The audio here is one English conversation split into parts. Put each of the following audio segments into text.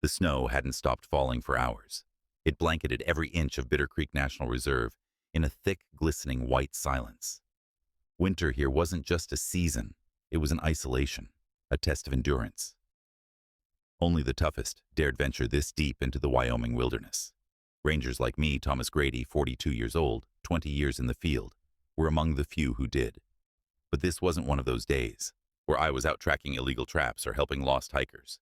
The snow hadn't stopped falling for hours. It blanketed every inch of Bitter Creek National Reserve in a thick, glistening white silence. Winter here wasn't just a season, it was an isolation, a test of endurance. Only the toughest dared venture this deep into the Wyoming wilderness. Rangers like me, Thomas Grady, 42 years old, 20 years in the field, were among the few who did. But this wasn't one of those days where I was out tracking illegal traps or helping lost hikers.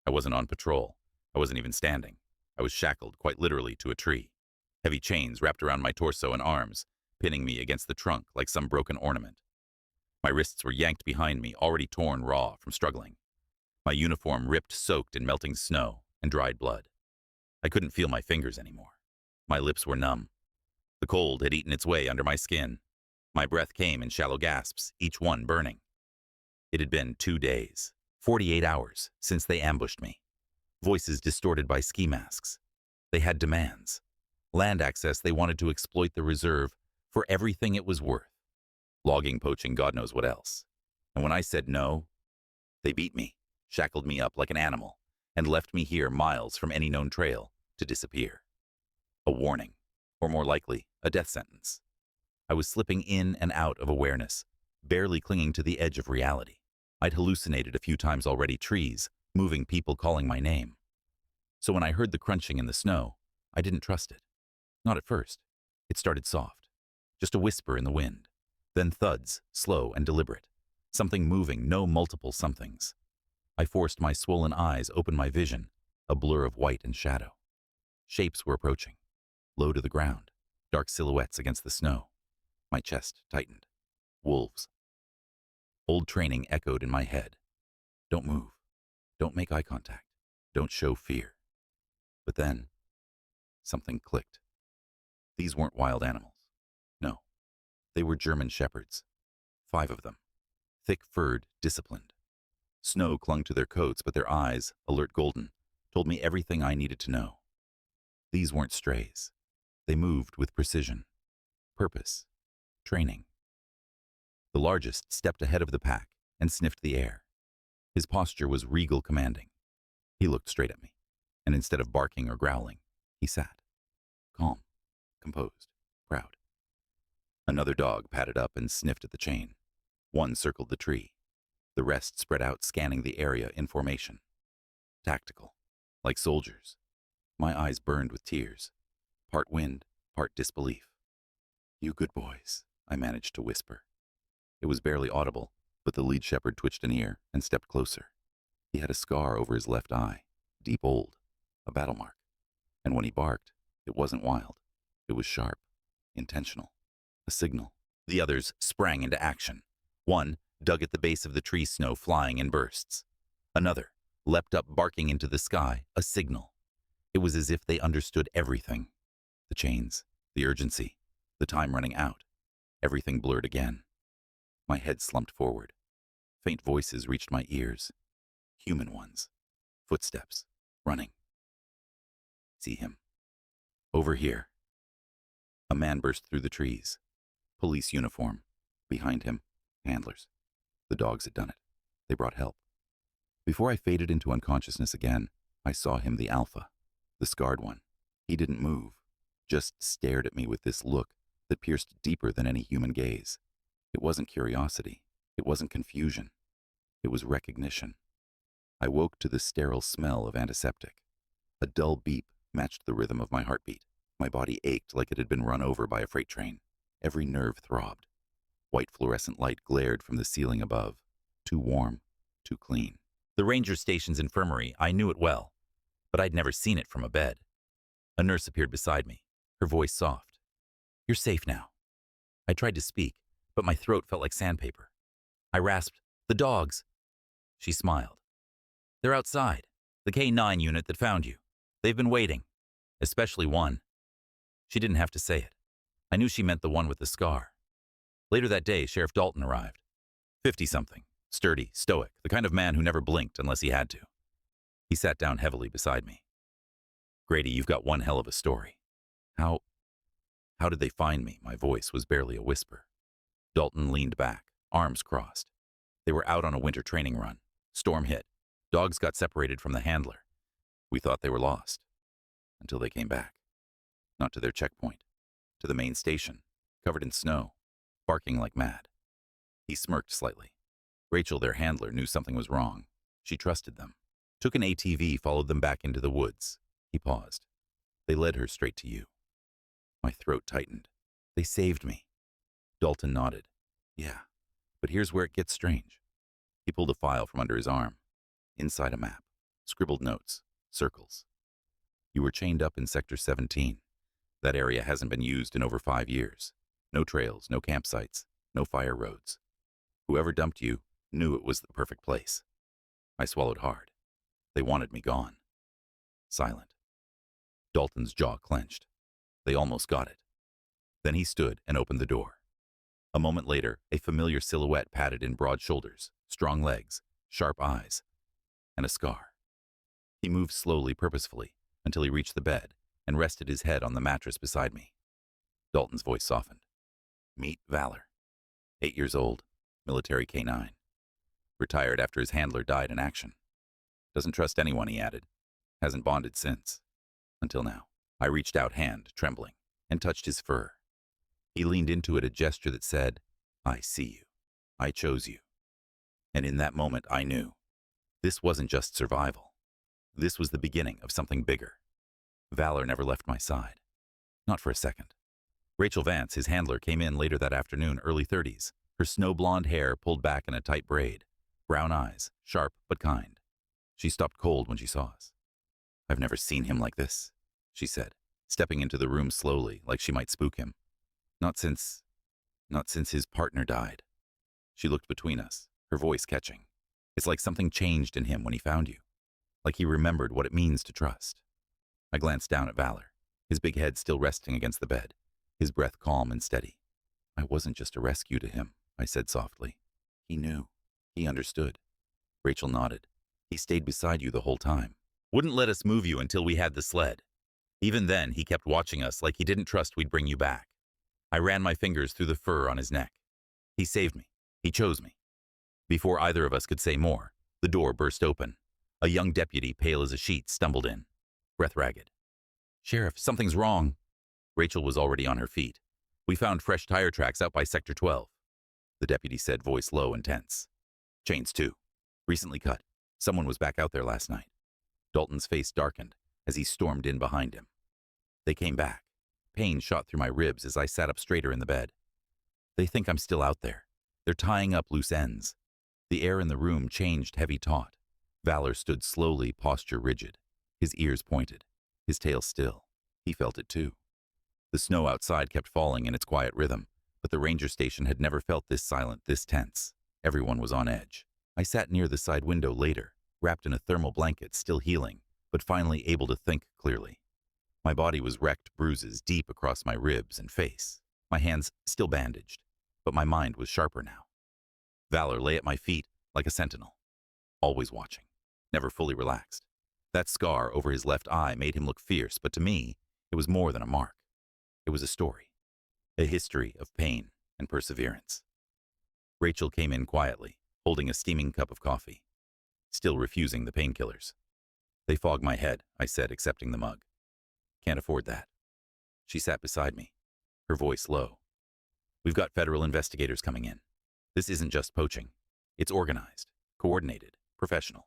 I wasn't on patrol. I wasn't even standing. I was shackled, quite literally, to a tree. Heavy chains wrapped around my torso and arms, pinning me against the trunk like some broken ornament. My wrists were yanked behind me, already torn raw from struggling. My uniform ripped, soaked in melting snow and dried blood. I couldn't feel my fingers anymore. My lips were numb. The cold had eaten its way under my skin. My breath came in shallow gasps, each one burning. It had been 2 days, 48 hours, since they ambushed me. Voices distorted by ski masks. They had demands. Land access they wanted to exploit the reserve for everything it was worth. Logging, poaching, God knows what else. And when I said no, they beat me, shackled me up like an animal, and left me here miles from any known trail to disappear. A warning, or more likely, a death sentence. I was slipping in and out of awareness, barely clinging to the edge of reality. I'd hallucinated a few times already, trees, moving, people calling my name. So when I heard the crunching in the snow, I didn't trust it. Not at first. It started soft, just a whisper in the wind. Then thuds, slow and deliberate. Something moving, no multiple somethings. I forced my swollen eyes, opened my vision, a blur of white and shadow. Shapes were approaching, low to the ground, dark silhouettes against the snow. My chest tightened. Wolves. Old training echoed in my head. Don't move. Don't make eye contact. Don't show fear. But then, something clicked. These weren't wild animals. No. They were German shepherds. 5 of them. Thick-furred, disciplined. Snow clung to their coats, but their eyes, alert golden, told me everything I needed to know. These weren't strays. They moved with precision, purpose, training. The largest stepped ahead of the pack and sniffed the air. His posture was regal, commanding. He looked straight at me, and instead of barking or growling, he sat, calm, composed, proud. Another dog padded up and sniffed at the chain. One circled the tree. The rest spread out, scanning the area in formation. Tactical, like soldiers. My eyes burned with tears, part wind, part disbelief. "You good boys," I managed to whisper. It was barely audible, but the lead shepherd twitched an ear and stepped closer. He had a scar over his left eye, deep old, a battle mark. And when he barked, it wasn't wild. It was sharp, intentional, a signal. The others sprang into action. One dug at the base of the tree, snow flying in bursts. Another leapt up, barking into the sky, a signal. It was as if they understood everything. The chains, the urgency, the time running out. Everything blurred again. My head slumped forward. Faint voices reached my ears. Human ones. Footsteps. Running. See him. Over here. A man burst through the trees. Police uniform. Behind him, handlers. The dogs had done it. They brought help. Before I faded into unconsciousness again, I saw him, the alpha, the scarred one. He didn't move, just stared at me with this look that pierced deeper than any human gaze. It wasn't curiosity. It wasn't confusion. It was recognition. I woke to the sterile smell of antiseptic. A dull beep matched the rhythm of my heartbeat. My body ached like it had been run over by a freight train. Every nerve throbbed. White fluorescent light glared from the ceiling above. Too warm, too clean. The ranger station's infirmary, I knew it well, but I'd never seen it from a bed. A nurse appeared beside me, her voice soft. "You're safe now." I tried to speak, but my throat felt like sandpaper. I rasped, "The dogs." She smiled. "They're outside, the K9 unit that found you. They've been waiting, especially one." She didn't have to say it. I knew she meant the one with the scar. Later that day, Sheriff Dalton arrived. 50-something, sturdy, stoic, the kind of man who never blinked unless he had to. He sat down heavily beside me. "Grady, you've got one hell of a story." How did they find me?" My voice was barely a whisper. Dalton leaned back, arms crossed. They were out on a winter training run. Storm hit. Dogs got separated from the handler. We thought they were lost, until they came back. Not to their checkpoint, to the main station, covered in snow, barking like mad. He smirked slightly. Rachel, their handler, knew something was wrong. She trusted them. Took an ATV, followed them back into the woods. He paused. They led her straight to you. My throat tightened. They saved me. Dalton nodded. Yeah, but here's where it gets strange. He pulled a file from under his arm. Inside a map. Scribbled notes. Circles. You were chained up in Sector 17. That area hasn't been used in over 5 years. No trails, no campsites, no fire roads. Whoever dumped you knew it was the perfect place. I swallowed hard. They wanted me gone. Silent. Dalton's jaw clenched. They almost got it. Then he stood and opened the door. A moment later, a familiar silhouette padded in broad shoulders, strong legs, sharp eyes, and a scar. He moved slowly, purposefully, until he reached the bed and rested his head on the mattress beside me. Dalton's voice softened. Meet Valor. 8 years old, military K-9. Retired after his handler died in action. Doesn't trust anyone, he added. Hasn't bonded since. Until now. I reached out, hand trembling, and touched his fur. He leaned into it, a gesture that said, I see you. I chose you. And in that moment, I knew. This wasn't just survival. This was the beginning of something bigger. Valor never left my side. Not for a second. Rachel Vance, his handler, came in later that afternoon, early 30s, her snow-blonde hair pulled back in a tight braid, brown eyes, sharp but kind. She stopped cold when she saw us. I've never seen him like this, she said, stepping into the room slowly, like she might spook him. Not since his partner died. She looked between us, her voice catching. It's like something changed in him when he found you. Like he remembered what it means to trust. I glanced down at Valor, his big head still resting against the bed, his breath calm and steady. I wasn't just a rescue to him, I said softly. He knew. He understood. Rachel nodded. He stayed beside you the whole time. Wouldn't let us move you until we had the sled. Even then, he kept watching us like he didn't trust we'd bring you back. I ran my fingers through the fur on his neck. He saved me. He chose me. Before either of us could say more, the door burst open. A young deputy, pale as a sheet, stumbled in, breath ragged. Sheriff, something's wrong. Rachel was already on her feet. We found fresh tire tracks out by Sector 12. The deputy said, voice low and tense. Chains too. Recently cut. Someone was back out there last night. Dalton's face darkened as he stormed in behind him. They came back. Pain shot through my ribs as I sat up straighter in the bed. They think I'm still out there. They're tying up loose ends. The air in the room changed heavy taut. Valor stood slowly, posture rigid, his ears pointed, his tail still. He felt it too. The snow outside kept falling in its quiet rhythm, but the ranger station had never felt this silent, this tense. Everyone was on edge. I sat near the side window later, wrapped in a thermal blanket, still healing, but finally able to think clearly. My body was wrecked, bruises deep across my ribs and face, my hands still bandaged, but my mind was sharper now. Valor lay at my feet like a sentinel, always watching, never fully relaxed. That scar over his left eye made him look fierce, but to me, it was more than a mark. It was a story, a history of pain and perseverance. Rachel came in quietly, holding a steaming cup of coffee, still refusing the painkillers. They fog my head, I said, accepting the mug. Can't afford that. She sat beside me, her voice low. We've got federal investigators coming in. This isn't just poaching. It's organized, coordinated, professional.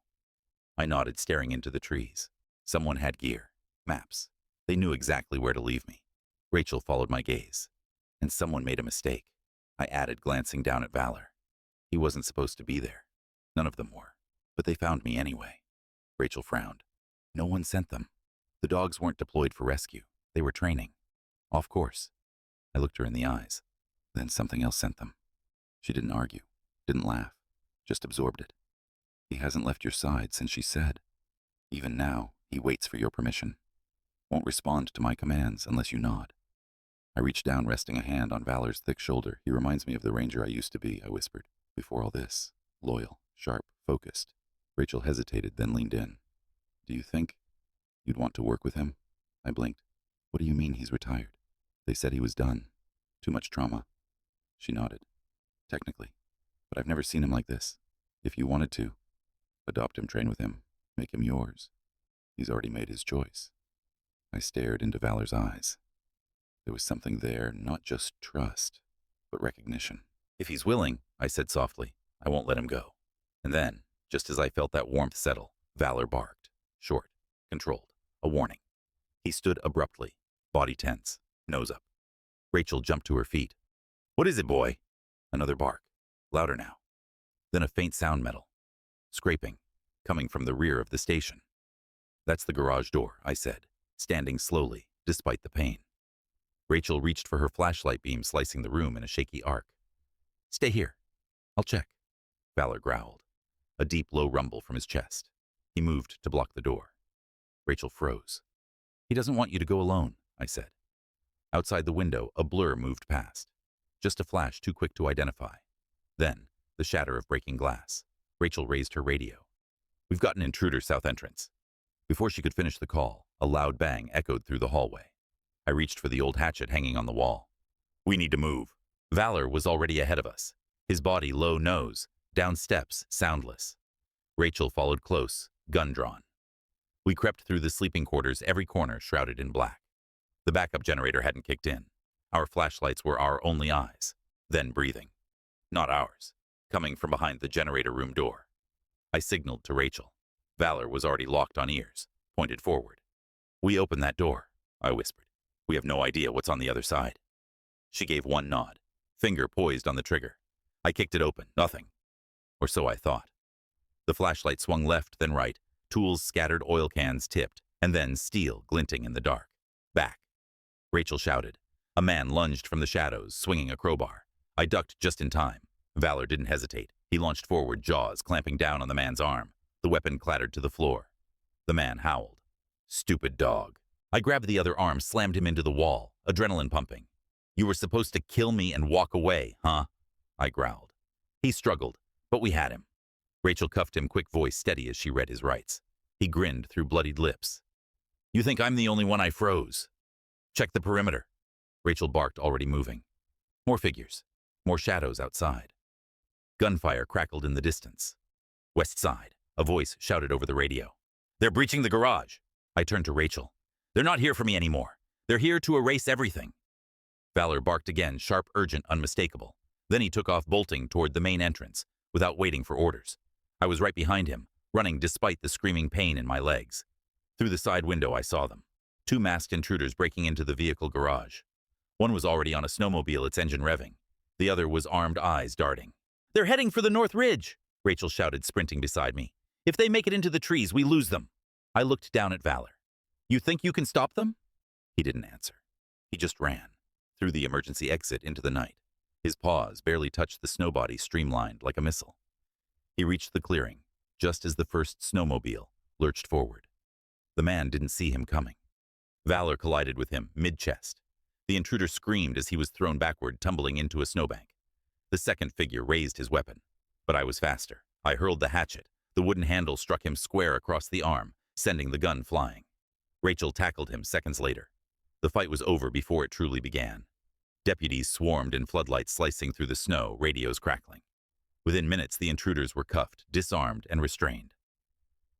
I nodded, staring into the trees. Someone had gear, maps. They knew exactly where to leave me. Rachel followed my gaze. And someone made a mistake, I added, glancing down at Valor. He wasn't supposed to be there. None of them were. But they found me anyway. Rachel frowned. No one sent them. The dogs weren't deployed for rescue. They were training. Off course. I looked her in the eyes. Then something else sent them. She didn't argue, didn't laugh, just absorbed it. He hasn't left your side since she said. Even now, he waits for your permission. Won't respond to my commands unless you nod. I reached down, resting a hand on Valor's thick shoulder. He reminds me of the ranger I used to be, I whispered. Before all this, loyal, sharp, focused. Rachel hesitated, then leaned in. Do you think you'd want to work with him? I blinked. What do you mean he's retired? They said he was done. Too much trauma. She nodded. Technically. But I've never seen him like this. If you wanted to, adopt him, train with him, make him yours. He's already made his choice. I stared into Valor's eyes. There was something there, not just trust, but recognition. If he's willing, I said softly, I won't let him go. And then, just as I felt that warmth settle, Valor barked. Short, controlled, a warning. He stood abruptly, body tense, nose up. Rachel jumped to her feet. What is it, boy? Another bark, louder now. Then a faint sound metal, scraping, coming from the rear of the station. That's the garage door, I said, standing slowly, despite the pain. Rachel reached for her flashlight beam, slicing the room in a shaky arc. Stay here. I'll check. Valor growled, a deep, low rumble from his chest. He moved to block the door. Rachel froze. He doesn't want you to go alone, I said. Outside the window, a blur moved past. Just a flash too quick to identify. Then, the shatter of breaking glass. Rachel raised her radio. We've got an intruder south entrance. Before she could finish the call, a loud bang echoed through the hallway. I reached for the old hatchet hanging on the wall. We need to move. Valor was already ahead of us. His body low nose, down steps, soundless. Rachel followed close, gun drawn. We crept through the sleeping quarters, every corner shrouded in black. The backup generator hadn't kicked in. Our flashlights were our only eyes. Then breathing. Not ours. Coming from behind the generator room door. I signaled to Rachel. Valor was already locked on ears, pointed forward. We open that door, I whispered. We have no idea what's on the other side. She gave one nod, finger poised on the trigger. I kicked it open, nothing. Or so I thought. The flashlight swung left, then right, tools scattered, oil cans tipped, and then steel glinting in the dark. Back. Rachel shouted. A man lunged from the shadows, swinging a crowbar. I ducked just in time. Valor didn't hesitate. He launched forward, jaws clamping down on the man's arm. The weapon clattered to the floor. The man howled. Stupid dog. I grabbed the other arm, slammed him into the wall, adrenaline pumping. You were supposed to kill me and walk away, huh? I growled. He struggled, but we had him. Rachel cuffed him, quick voice steady as she read his rights. He grinned through bloodied lips. You think I'm the only one I froze? Check the perimeter. Rachel barked, already moving. More figures. More shadows outside. Gunfire crackled in the distance. West side, a voice shouted over the radio. They're breaching the garage. I turned to Rachel. They're not here for me anymore. They're here to erase everything. Valor barked again, sharp, urgent, unmistakable. Then he took off, bolting toward the main entrance, without waiting for orders. I was right behind him, running despite the screaming pain in my legs. Through the side window I saw them. 2 masked intruders breaking into the vehicle garage. One was already on a snowmobile, its engine revving. The other was armed, eyes darting. They're heading for the North Ridge, Rachel shouted, sprinting beside me. If they make it into the trees, we lose them. I looked down at Valor. You think you can stop them? He didn't answer. He just ran, through the emergency exit into the night. His paws barely touched the snow body, streamlined like a missile. He reached the clearing, just as the first snowmobile lurched forward. The man didn't see him coming. Valor collided with him, mid-chest. The intruder screamed as he was thrown backward, tumbling into a snowbank. The second figure raised his weapon, but I was faster. I hurled the hatchet. The wooden handle struck him square across the arm, sending the gun flying. Rachel tackled him seconds later. The fight was over before it truly began. Deputies swarmed in floodlights, slicing through the snow, radios crackling. Within minutes, the intruders were cuffed, disarmed, and restrained.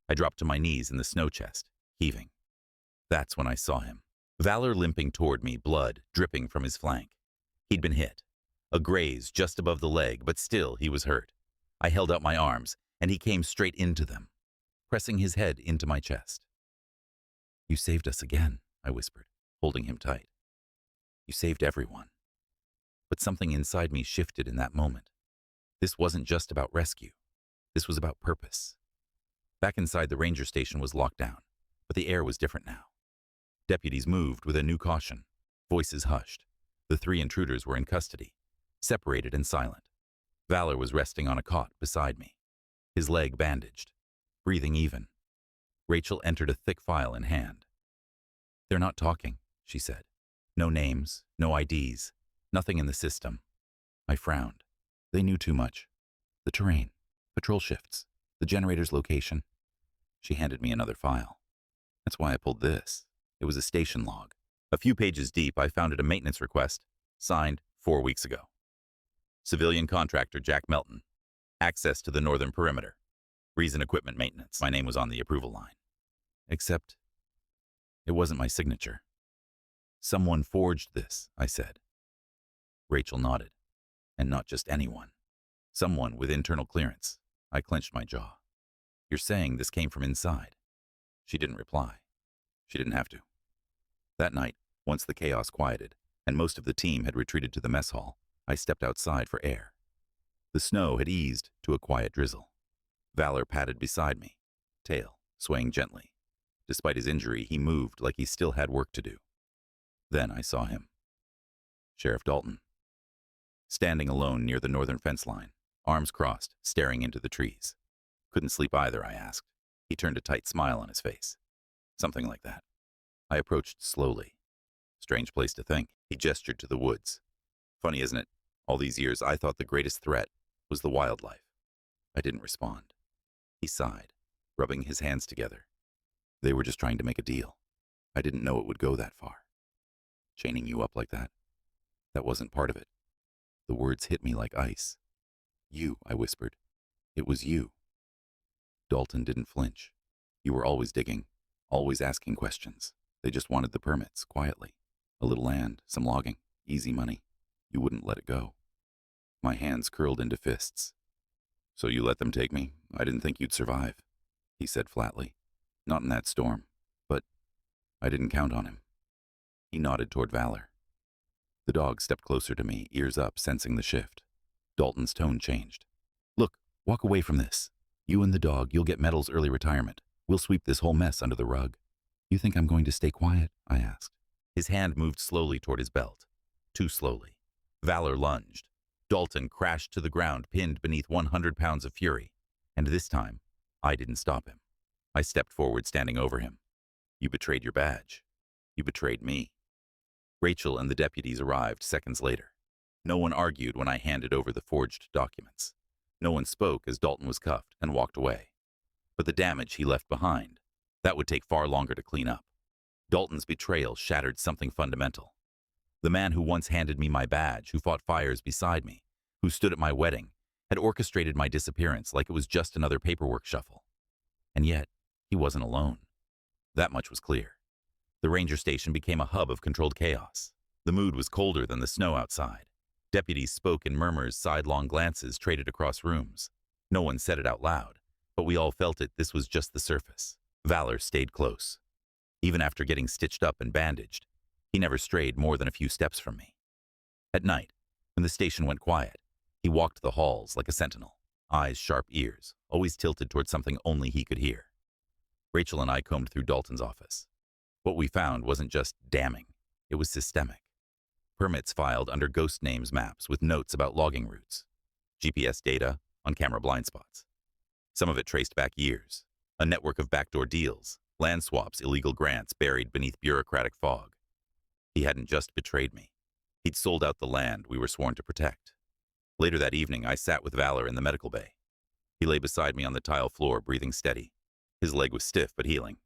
I dropped to my knees in the snow chest, heaving. That's when I saw him. Valor limping toward me, blood dripping from his flank. He'd been hit. A graze just above the leg, but still he was hurt. I held out my arms, and he came straight into them, pressing his head into my chest. You saved us again, I whispered, holding him tight. You saved everyone. But something inside me shifted in that moment. This wasn't just about rescue. This was about purpose. Back inside, the ranger station was locked down, but the air was different now. Deputies moved with a new caution. Voices hushed. The 3 intruders were in custody, separated and silent. Valor was resting on a cot beside me, his leg bandaged, breathing even. Rachel entered a thick file in hand. They're not talking, she said. No names, no IDs, nothing in the system. I frowned. They knew too much. The terrain, patrol shifts, the generator's location. She handed me another file. That's why I pulled this. It was a station log. A few pages deep, I found it a maintenance request, signed 4 weeks ago. Civilian contractor Jack Melton. Access to the northern perimeter. Reason equipment maintenance. My name was on the approval line. except it wasn't my signature. Someone forged this, I said. Rachel nodded. And not just anyone. Someone with internal clearance. I clenched my jaw. You're saying this came from inside? She didn't reply. She didn't have to. That night, once the chaos quieted, and most of the team had retreated to the mess hall, I stepped outside for air. The snow had eased to a quiet drizzle. Valor padded beside me, tail swaying gently. Despite his injury, he moved like he still had work to do. Then I saw him. Sheriff Dalton. Standing alone near the northern fence line, arms crossed, staring into the trees. Couldn't sleep either, I asked. He turned a tight smile on his face. Something like that. I approached slowly. Strange place to think. He gestured to the woods. Funny, isn't it? All these years, I thought the greatest threat was the wildlife. I didn't respond. He sighed, rubbing his hands together. They were just trying to make a deal. I didn't know it would go that far. Chaining you up like that wasn't part of it. The words hit me like ice. You, I whispered. It was you. Dalton didn't flinch. You were always digging, always asking questions. They just wanted the permits, quietly. A little land, some logging, easy money. You wouldn't let it go. My hands curled into fists. So you let them take me? I didn't think you'd survive, he said flatly. Not in that storm, but I didn't count on him. He nodded toward Valor. The dog stepped closer to me, ears up, sensing the shift. Dalton's tone changed. Look, walk away from this. You and the dog, you'll get Metal's early retirement. We'll sweep this whole mess under the rug. You think I'm going to stay quiet? I asked. His hand moved slowly toward his belt. Too slowly. Valor lunged. Dalton crashed to the ground, pinned beneath 100 pounds of fury. And this time, I didn't stop him. I stepped forward, standing over him. You betrayed your badge. You betrayed me. Rachel and the deputies arrived seconds later. No one argued when I handed over the forged documents. No one spoke as Dalton was cuffed and walked away. But the damage he left behind, that would take far longer to clean up. Dalton's betrayal shattered something fundamental. The man who once handed me my badge, who fought fires beside me, who stood at my wedding, had orchestrated my disappearance like it was just another paperwork shuffle. And yet, he wasn't alone. That much was clear. The ranger station became a hub of controlled chaos. The mood was colder than the snow outside. Deputies spoke in murmurs, sidelong glances traded across rooms. No one said it out loud, but we all felt it. This was just the surface. Valor stayed close. Even after getting stitched up and bandaged, he never strayed more than a few steps from me. At night, when the station went quiet, he walked the halls like a sentinel, eyes sharp, ears, always tilted toward something only he could hear. Rachel and I combed through Dalton's office. What we found wasn't just damning, it was systemic. Permits filed under ghost names maps with notes about logging routes. GPS data on camera blind spots. Some of it traced back years. A network of backdoor deals, land swaps, illegal grants buried beneath bureaucratic fog. He hadn't just betrayed me. He'd sold out the land we were sworn to protect. Later that evening, I sat with Valor in the medical bay. He lay beside me on the tile floor, breathing steady. His leg was stiff but healing.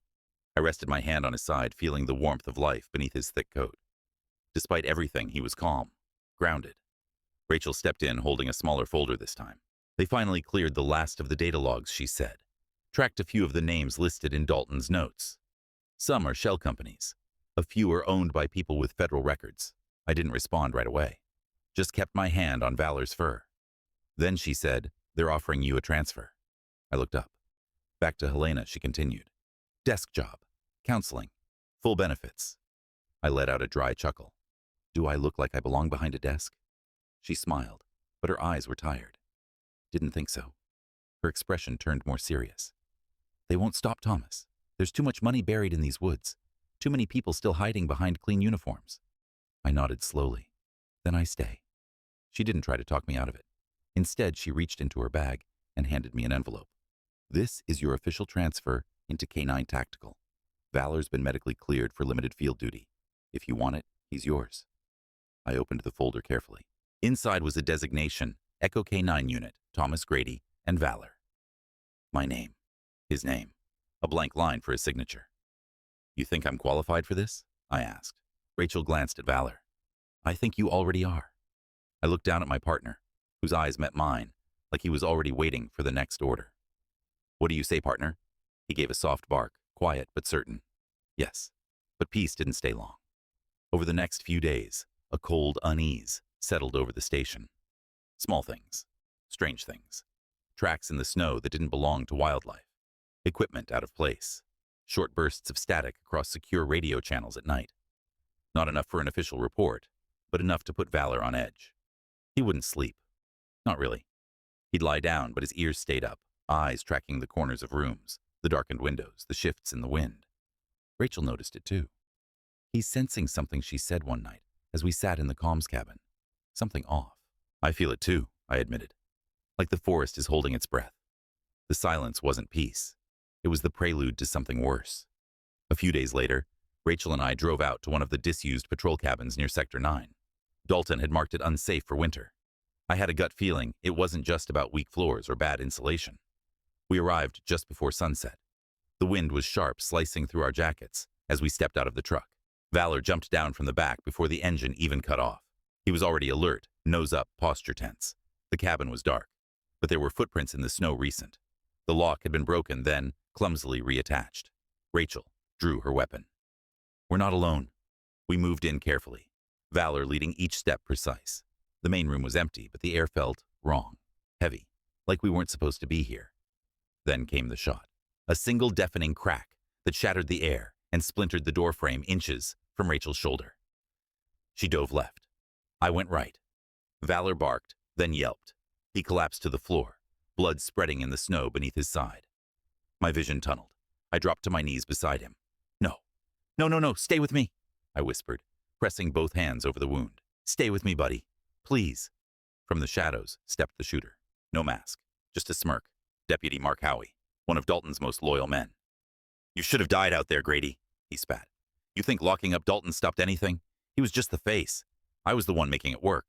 I rested my hand on his side, feeling the warmth of life beneath his thick coat. Despite everything, he was calm, grounded. Rachel stepped in, holding a smaller folder this time. They finally cleared the last of the data logs, she said. Tracked a few of the names listed in Dalton's notes. Some are shell companies. A few are owned by people with federal records. I didn't respond right away. Just kept my hand on Valor's fur. Then she said, they're offering you a transfer. I looked up. Back to Helena, she continued. Desk job, counseling, full benefits. I let out a dry chuckle. Do I look like I belong behind a desk? She smiled, but her eyes were tired. Didn't think so. Her expression turned more serious. They won't stop Thomas. There's too much money buried in these woods. Too many people still hiding behind clean uniforms. I nodded slowly. Then I stay. She didn't try to talk me out of it. Instead, she reached into her bag and handed me an envelope. This is your official transfer into K9 Tactical. Valor's been medically cleared for limited field duty. If you want it, he's yours. I opened the folder carefully. Inside was a designation, Echo K9 Unit, Thomas Grady, and Valor. My name. His name. A blank line for his signature. You think I'm qualified for this? I asked. Rachel glanced at Valor. I think you already are. I looked down at my partner, whose eyes met mine, like he was already waiting for the next order. What do you say, partner? He gave a soft bark, quiet but certain. Yes, but peace didn't stay long. Over the next few days, a cold unease settled over the station. Small things, strange things, tracks in the snow that didn't belong to wildlife, equipment out of place, short bursts of static across secure radio channels at night. Not enough for an official report, but enough to put Valor on edge. He wouldn't sleep. Not really. He'd lie down, but his ears stayed up, eyes tracking the corners of rooms, the darkened windows, the shifts in the wind. Rachel noticed it too. He's sensing something she said one night as we sat in the comms cabin. Something off. I feel it too, I admitted. Like the forest is holding its breath. The silence wasn't peace. It was the prelude to something worse. A few days later, Rachel and I drove out to one of the disused patrol cabins near Sector 9. Dalton had marked it unsafe for winter. I had a gut feeling it wasn't just about weak floors or bad insulation. We arrived just before sunset. The wind was sharp, slicing through our jackets as we stepped out of the truck. Valor jumped down from the back before the engine even cut off. He was already alert, nose up, posture tense. The cabin was dark, but there were footprints in the snow recent. The lock had been broken, then clumsily reattached. Rachel drew her weapon. We're not alone. We moved in carefully, Valor leading each step precise. The main room was empty, but the air felt wrong, heavy, like we weren't supposed to be here. Then came the shot. A single deafening crack that shattered the air and splintered the doorframe inches from Rachel's shoulder. She dove left. I went right. Valor barked, then yelped. He collapsed to the floor, blood spreading in the snow beneath his side. My vision tunneled. I dropped to my knees beside him. No, no, stay with me, I whispered, pressing both hands over the wound. Stay with me, buddy. Please. From the shadows stepped the shooter. No mask, just a smirk. Deputy Mark Howie, one of Dalton's most loyal men. You should have died out there, Grady, he spat. You think locking up Dalton stopped anything? He was just the face. I was the one making it work.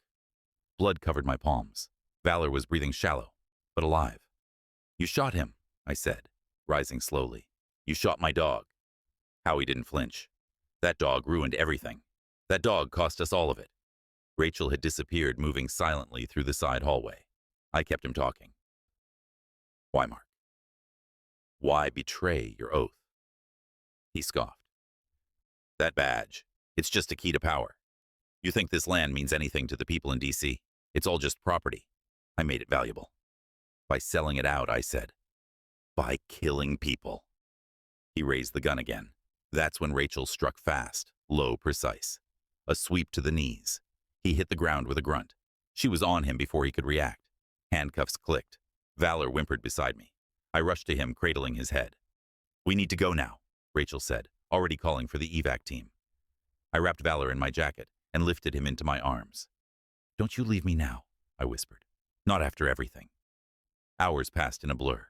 Blood covered my palms. Valor was breathing shallow, but alive. You shot him, I said, rising slowly. You shot my dog. Howie didn't flinch. That dog ruined everything. That dog cost us all of it. Rachel had disappeared, moving silently through the side hallway. I kept him talking. Why, Mark? Why betray your oath? He scoffed. That badge, it's just a key to power. You think this land means anything to the people in D.C.? It's all just property. I made it valuable. By selling it out, I said. By killing people. He raised the gun again. That's when Rachel struck fast, low, precise. A sweep to the knees. He hit the ground with a grunt. She was on him before he could react. Handcuffs clicked. Valor whimpered beside me. I rushed to him, cradling his head. We need to go now, Rachel said, already calling for the evac team. I wrapped Valor in my jacket and lifted him into my arms. Don't you leave me now, I whispered. Not after everything. Hours passed in a blur.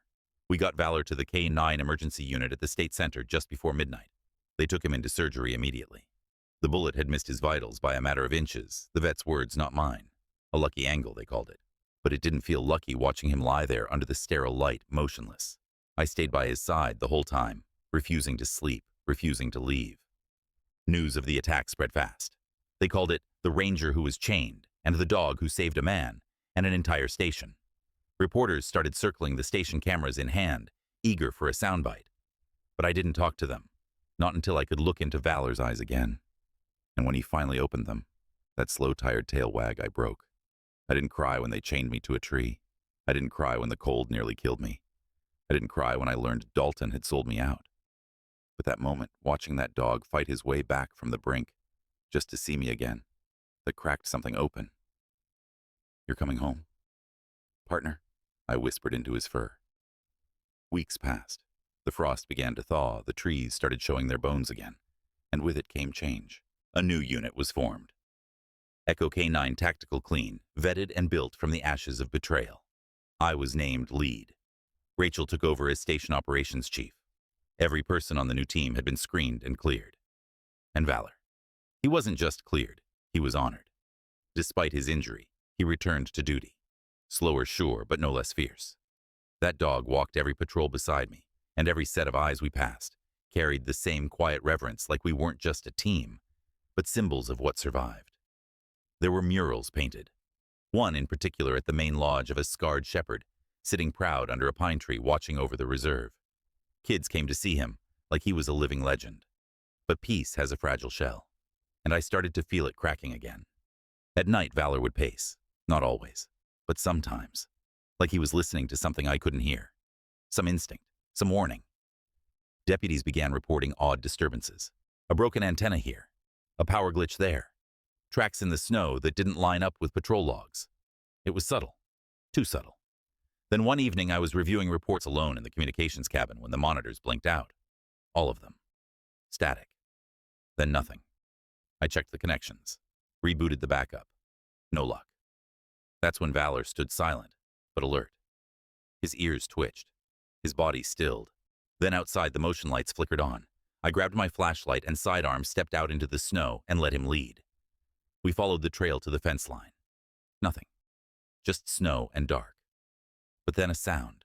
We got Valor to the K-9 emergency unit at the state center just before midnight. They took him into surgery immediately. The bullet had missed his vitals by a matter of inches, the vet's words, not mine. A lucky angle, they called it. But it didn't feel lucky watching him lie there under the sterile light, motionless. I stayed by his side the whole time, refusing to sleep, refusing to leave. News of the attack spread fast. They called it the Ranger who was chained, and the dog who saved a man, and an entire station. Reporters started circling the station cameras in hand, eager for a soundbite. But I didn't talk to them, not until I could look into Valor's eyes again. And when he finally opened them, that slow, tired tail wag, I broke. I didn't cry when they chained me to a tree. I didn't cry when the cold nearly killed me. I didn't cry when I learned Dalton had sold me out. But that moment, watching that dog fight his way back from the brink, just to see me again, that cracked something open. You're coming home, partner, I whispered into his fur. Weeks passed. The frost began to thaw, the trees started showing their bones again, and with it came change. A new unit was formed. Echo K-9 Tactical Clean, vetted and built from the ashes of betrayal. I was named lead. Rachel took over as station operations chief. Every person on the new team had been screened and cleared. And Valor. He wasn't just cleared, he was honored. Despite his injury, he returned to duty. Slower, sure, but no less fierce. That dog walked every patrol beside me, and every set of eyes we passed carried the same quiet reverence, like we weren't just a team, but symbols of what survived. There were murals painted. One in particular at the main lodge of a scarred shepherd, sitting proud under a pine tree watching over the reserve. Kids came to see him, like he was a living legend. But peace has a fragile shell, and I started to feel it cracking again. At night, Valor would pace. Not always, but sometimes. Like he was listening to something I couldn't hear. Some instinct, some warning. Deputies began reporting odd disturbances. A broken antenna here. A power glitch there. Tracks in the snow that didn't line up with patrol logs. It was subtle. Too subtle. Then one evening I was reviewing reports alone in the communications cabin when the monitors blinked out. All of them. Static. Then nothing. I checked the connections. Rebooted the backup. No luck. That's when Valor stood silent, but alert. His ears twitched. His body stilled. Then outside the motion lights flickered on. I grabbed my flashlight and sidearm, stepped out into the snow, and let him lead. We followed the trail to the fence line. Nothing. Just snow and dark. But then a sound.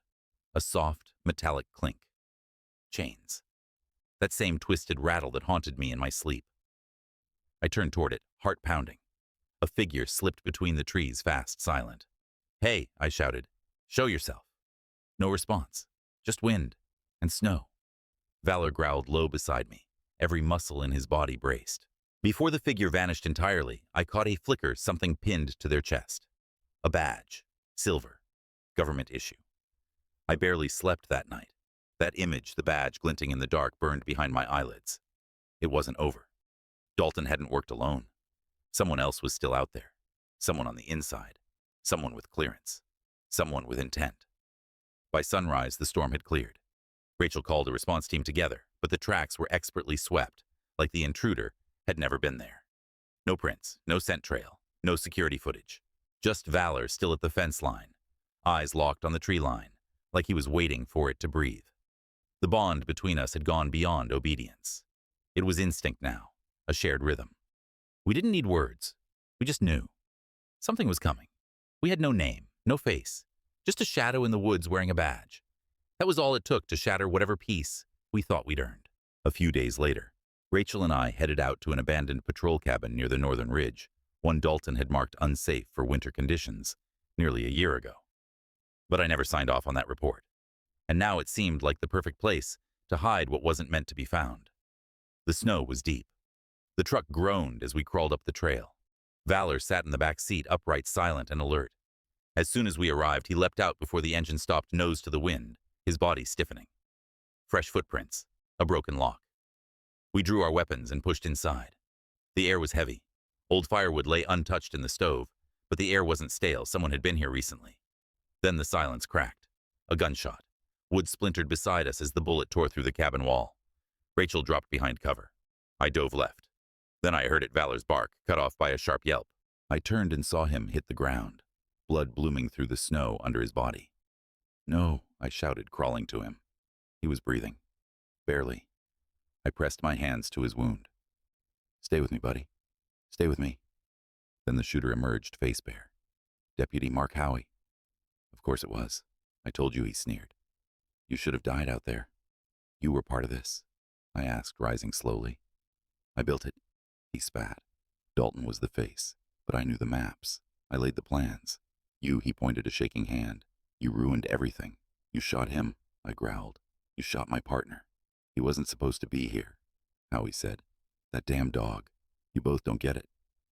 A soft, metallic clink. Chains. That same twisted rattle that haunted me in my sleep. I turned toward it, heart pounding. A figure slipped between the trees, fast, silent. "Hey," I shouted. "Show yourself." No response. Just wind. And snow. Valor growled low beside me. Every muscle in his body braced. Before the figure vanished entirely, I caught a flicker, something pinned to their chest. A badge. Silver. Government issue. I barely slept that night. That image, the badge glinting in the dark, burned behind my eyelids. It wasn't over. Dalton hadn't worked alone. Someone else was still out there. Someone on the inside. Someone with clearance. Someone with intent. By sunrise, the storm had cleared. Rachel called a response team together, but the tracks were expertly swept, like the intruder had never been there. No prints, no scent trail, no security footage. Just Valor still at the fence line, eyes locked on the tree line, like he was waiting for it to breathe. The bond between us had gone beyond obedience. It was instinct now, a shared rhythm. We didn't need words. We just knew. Something was coming. We had no name, no face, just a shadow in the woods wearing a badge. That was all it took to shatter whatever peace we thought we'd earned. A few days later, Rachel and I headed out to an abandoned patrol cabin near the northern ridge, one Dalton had marked unsafe for winter conditions nearly a year ago. But I never signed off on that report. And now it seemed like the perfect place to hide what wasn't meant to be found. The snow was deep. The truck groaned as we crawled up the trail. Valor sat in the back seat, upright, silent, and alert. As soon as we arrived, he leapt out before the engine stopped, nose to the wind, his body stiffening. Fresh footprints, a broken lock. We drew our weapons and pushed inside. The air was heavy. Old firewood lay untouched in the stove, but the air wasn't stale. Someone had been here recently. Then the silence cracked. A gunshot. Wood splintered beside us as the bullet tore through the cabin wall. Rachel dropped behind cover. I dove left. Then I heard Valor's bark, cut off by a sharp yelp. I turned and saw him hit the ground, blood blooming through the snow under his body. "No," I shouted, crawling to him. He was breathing. Barely. I pressed my hands to his wound. "Stay with me, buddy. Stay with me." Then the shooter emerged, face bare. "Deputy Mark Howie." "Of course it was. I told you," he sneered. "You should have died out there. You were part of this," I asked, rising slowly. "I built it," he spat. "Dalton was the face, but I knew the maps. I laid the plans. You," he pointed a shaking hand. "You ruined everything. You shot him," I growled. "You shot my partner. He wasn't supposed to be here," Howie said. "That damn dog. You both don't get it.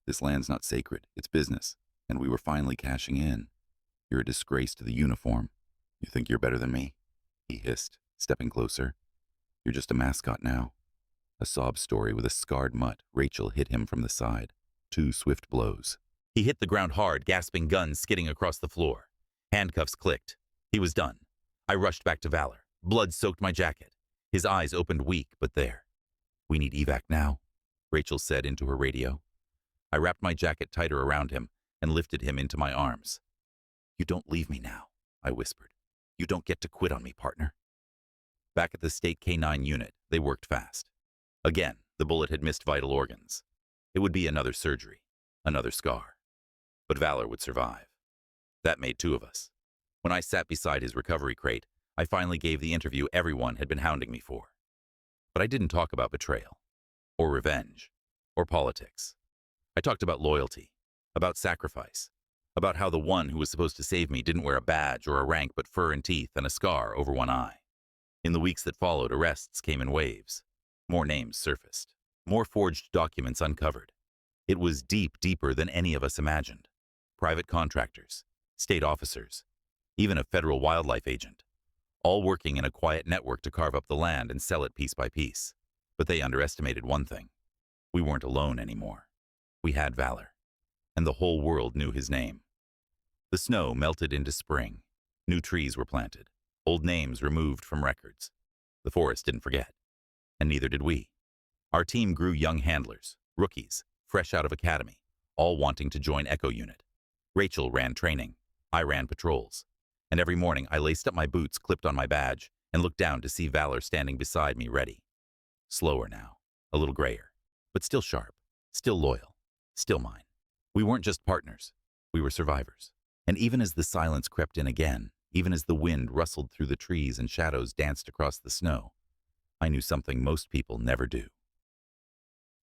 This land's not sacred. It's business. And we were finally cashing in. You're a disgrace to the uniform. You think you're better than me?" he hissed, stepping closer. "You're just a mascot now." A sob story with a scarred mutt. Rachel hit him from the side. 2 swift blows. He hit the ground hard, gasping, guns skidding across the floor. Handcuffs clicked. He was done. I rushed back to Valor. Blood soaked my jacket. His eyes opened weak, but there. "We need evac now," Rachel said into her radio. I wrapped my jacket tighter around him and lifted him into my arms. "You don't leave me now," I whispered. "You don't get to quit on me, partner." Back at the state K-9 unit, they worked fast. Again, the bullet had missed vital organs. It would be another surgery, another scar. But Valor would survive. That made 2 of us. When I sat beside his recovery crate, I finally gave the interview everyone had been hounding me for. But I didn't talk about betrayal, or revenge, or politics. I talked about loyalty, about sacrifice, about how the one who was supposed to save me didn't wear a badge or a rank but fur and teeth and a scar over one eye. In the weeks that followed, arrests came in waves. More names surfaced. More forged documents uncovered. It was deeper than any of us imagined. Private contractors, state officers, even a federal wildlife agent, all working in a quiet network to carve up the land and sell it piece by piece. But they underestimated one thing. We weren't alone anymore. We had Valor, and the whole world knew his name. The snow melted into spring. New trees were planted, old names removed from records. The forest didn't forget, and neither did we. Our team grew young handlers, rookies, fresh out of academy, all wanting to join Echo Unit. Rachel ran training, I ran patrols, and every morning I laced up my boots, clipped on my badge, and looked down to see Valor standing beside me ready. Slower now, a little grayer, but still sharp, still loyal, still mine. We weren't just partners, we were survivors. And even as the silence crept in again, even as the wind rustled through the trees and shadows danced across the snow, I knew something most people never do.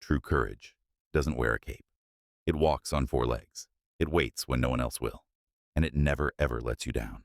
True courage doesn't wear a cape. It walks on four legs. It waits when no one else will. And it never, ever lets you down.